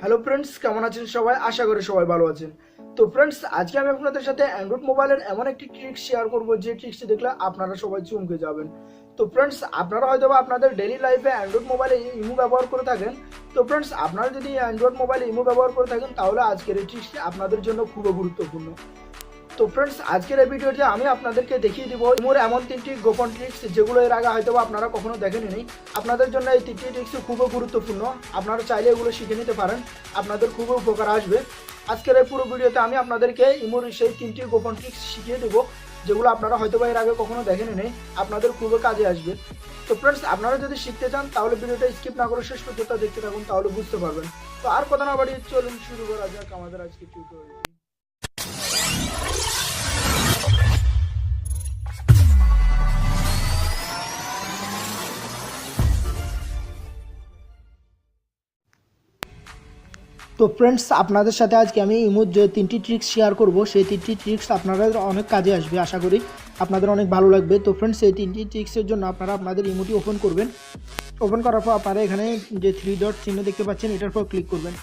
Hello friends, কেমন আছেন সবাই? আশা করি সবাই ভালো আছেন। তো ফ্রেন্ডস, আজকে আমি আপনাদের সাথে অ্যান্ড্রয়েড মোবাইলের এমন একটি ট্রিক্স শেয়ার করব যে ট্রিক্সটি দেখলে আপনারা সবাই চমকে যাবেন। তো ফ্রেন্ডস, আপনারা হয়তো আপনাদের ডেইলি লাইফে অ্যান্ড্রয়েড মোবাইলে ইমো ব্যবহার করে থাকেন। তো ফ্রেন্ডস, আপনারা যদি অ্যান্ড্রয়েড মোবাইলে ইমো ব্যবহার করে থাকেন তাহলে আজকের এই ট্রিক্সটি আপনাদের জন্য খুবই গুরুত্বপূর্ণ। তো ফ্রেন্ডস, আজকের এই ভিডিওতে আমি আপনাদেরকে দেখিয়ে দিব ইমোর এমন তিনটি গোপন ট্রিক্স যেগুলো এর আগে হয়তো আপনারা কখনো দেখেননি। আপনাদের জন্য এই তিনটি ট্রিক্স খুবই গুরুত্বপূর্ণ। আপনারা চাইলে এগুলো শিখে নিতে পারেন, আপনাদের খুবই উপকার আসবে। আজকের এই পুরো ভিডিওতে আমি আপনাদেরকে ইমোর সেই তিনটি গোপন ট্রিক্স শিখিয়ে দেবো যেগুলো আপনারা হয়তো এর আগে কখনো দেখেননি, আপনাদের খুবই কাজে আসবে। তো ফ্রেন্ডস, আপনারা যদি শিখতে চান তাহলে ভিডিওটা স্কিপ না করে শেষ পর্যন্ত দেখতে থাকুন, তাহলে বুঝতে পারবেন। তো আর কথা না বাড়িয়ে চলুন শুরু করা যাক আমাদের আজকে টিউটোরিয়াল। তো ফ্রেন্ডস, আপনাদের সাথে আজকে আমি ইমোর যে তিনটি ট্রিক্স শেয়ার করব সেই তিনটি ট্রিক্স আপনাদের অনেক কাজে আসবে, আশা করি আপনাদের অনেক ভালো লাগবে। তো ফ্রেন্ডস, এই তিনটি ট্রিক্সের জন্য আপনারা আপনাদের ইমোটি ওপেন করবেন। ওপেন করার পর আপনারা এখানে যে 3 ডট চিহ্ন দেখতে পাচ্ছেন এটার পর ক্লিক করবেন।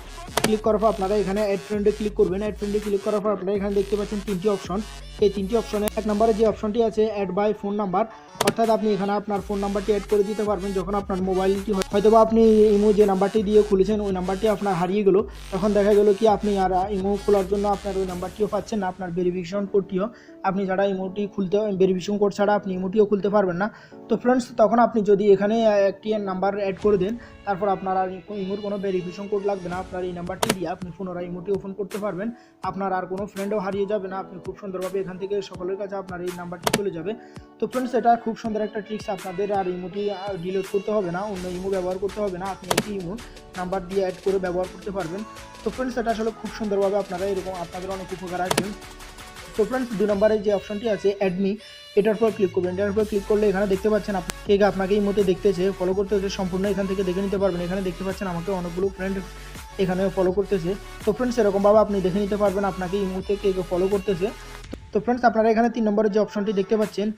ক্লিক করার পর আপনারা এখানে অ্যাড ফ্রেন্ডে ক্লিক করবেন। অ্যাড ফ্রেন্ডে ক্লিক করার পর আপনারা এখানে দেখতে পাচ্ছেন তিনটি অপশন। এই তিনটি অপশনে 1 নম্বরে যে অপশনটি আছে অ্যাড বাই ফোন নাম্বার, অর্থাৎ আপনি এখানে আপনার ফোন নাম্বারটি অ্যাড করে দিতে পারবেন। যখন আপনার মোবাইলটি হয়তো বা আপনি ইমো যে নাম্বারটি দিয়ে খুলেছেন ওই নাম্বারটি আপনার হারিয়ে গেল, তখন দেখা গেল কি আপনি আর ইমো খোলার জন্য আপনার ওই নাম্বারটিও পাচ্ছেন না, আপনার ভেরিফিকেশন কোডটিও আপনি ছাড়া ইমোটি খুলতে, ভেরিফিকেশন কোড ছাড়া আপনি ইমোটিও খুলতে পারবেন না। তো ফ্রেন্ডস, তখন আপনি যদি এখানে একটি নাম্বার অ্যাড করে দেন, তারপর আপনার আর ইমোর কোনো ভেরিফিকেশন কোড লাগবে না, আপনার এই নাম্বারটি দিয়ে আপনি পুনরায় ইমোটি ওপেন করতে পারবেন। আপনার আর কোনো ফ্রেন্ডও হারিয়ে যাবে না, আপনি খুব সুন্দরভাবে এখান থেকে সকলের কাছে আপনার এই নাম্বারটি চলে যাবে। তো ফ্রেন্ডস, এটা খুব সুন্দর একটা ট্রিক্স, আপনাদের আর ইমোটি ডিলিট করতে হবে না, অন্য ইমো ব্যবহার করতে হবে না, আপনি একটি ইমো নাম্বার দিয়ে অ্যাড করে ব্যবহার করতে পারবেন। তো ফ্রেন্ডস, এটা আসলে খুব সুন্দরভাবে আপনারা এরকম আপনাদের অনেক উপকার আসবে। তো ফ্রেন্ডস, 2 নম্বরে যে অপশনটি আছে অ্যাডমি, এটার উপর ক্লিক করবেন। এটার উপর ক্লিক করলে এখানে দেখতে পাচ্ছেন কে আপনাকে এই মুহূর্তে দেখতেছে, ফলো করতেছে, সম্পূর্ণ এখান থেকে দেখে নিতে পারবেন। এখানে দেখতে পাচ্ছেন আমাকে অনেকগুলো ফ্রেন্ড এখানে ফলো করতেছে। তো ফ্রেন্ডস, এরকমভাবে আপনি দেখে নিতে পারবেন আপনাকে এই মুহূর্তে কে ফলো করতেছে। তো ফ্রেন্ডস, আপনারা এখানে 3 নম্বরের যে অপশনটি দেখতে পাচ্ছেন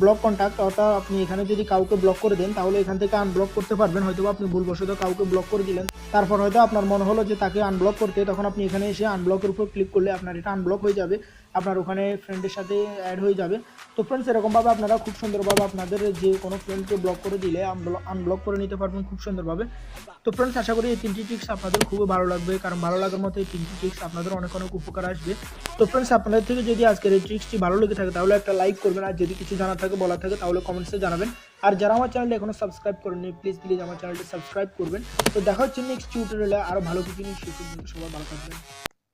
ব্লক কন্ট্যাক্ট, অর্থাৎ আপনি এখানে যদি কাউকে ব্লক করে দেন তাহলে এখান থেকে আনব্লক করতে পারবেন। হয়তো আপনি ভুলবশত কাউকে ব্লক করে দিলেন, তারপর হয়তো আপনার মনে হলো যে তাকে আনব্লক করতে, তখন আপনি এখানে এসে আনব্লকের উপর ক্লিক করলে আপনার এটা আনব্লক হয়ে যাবে, আপনার ওখানে ফ্রেন্ডের সাথে অ্যাড হয়ে যাবে। তো ফ্রেন্ডস, এরকমভাবে আপনারা খুব সুন্দরভাবে আপনাদের যে কোনো ফ্রেন্ডকে ব্লক করে দিলে আনব্লক করে নিতে পারবেন খুব সুন্দরভাবে। তো ফ্রেন্ডস, আশা করি এই তিনটি ট্রিক্স আপনাদের খুবই ভালো লাগবে, কারণ ভালো লাগার মতো এই তিনটি ট্রিক্স আপনাদের অনেক অনেক উপকার আসবে। তো ফ্রেন্ডস, আপনাদের থেকে যদি আজকের এই ট্রিক্সটি ভালো লেগে থাকে তাহলে একটা লাইক করবেন, আর যদি কিছু জানার থাকে বলার থাকে তাহলে কমেন্টসে জানাবেন। আর যারা আমার চ্যানেলটি এখনো সাবস্ক্রাইব করেননি প্লিজ আমার চ্যানেলটি সাবস্ক্রাইব করবেন। তো দেখা হচ্ছে নেক্সট টিউটোরিয়ালে আরও ভালো কিছু নিয়ে, সে পর্যন্ত সবাই ভালো থাকবেন।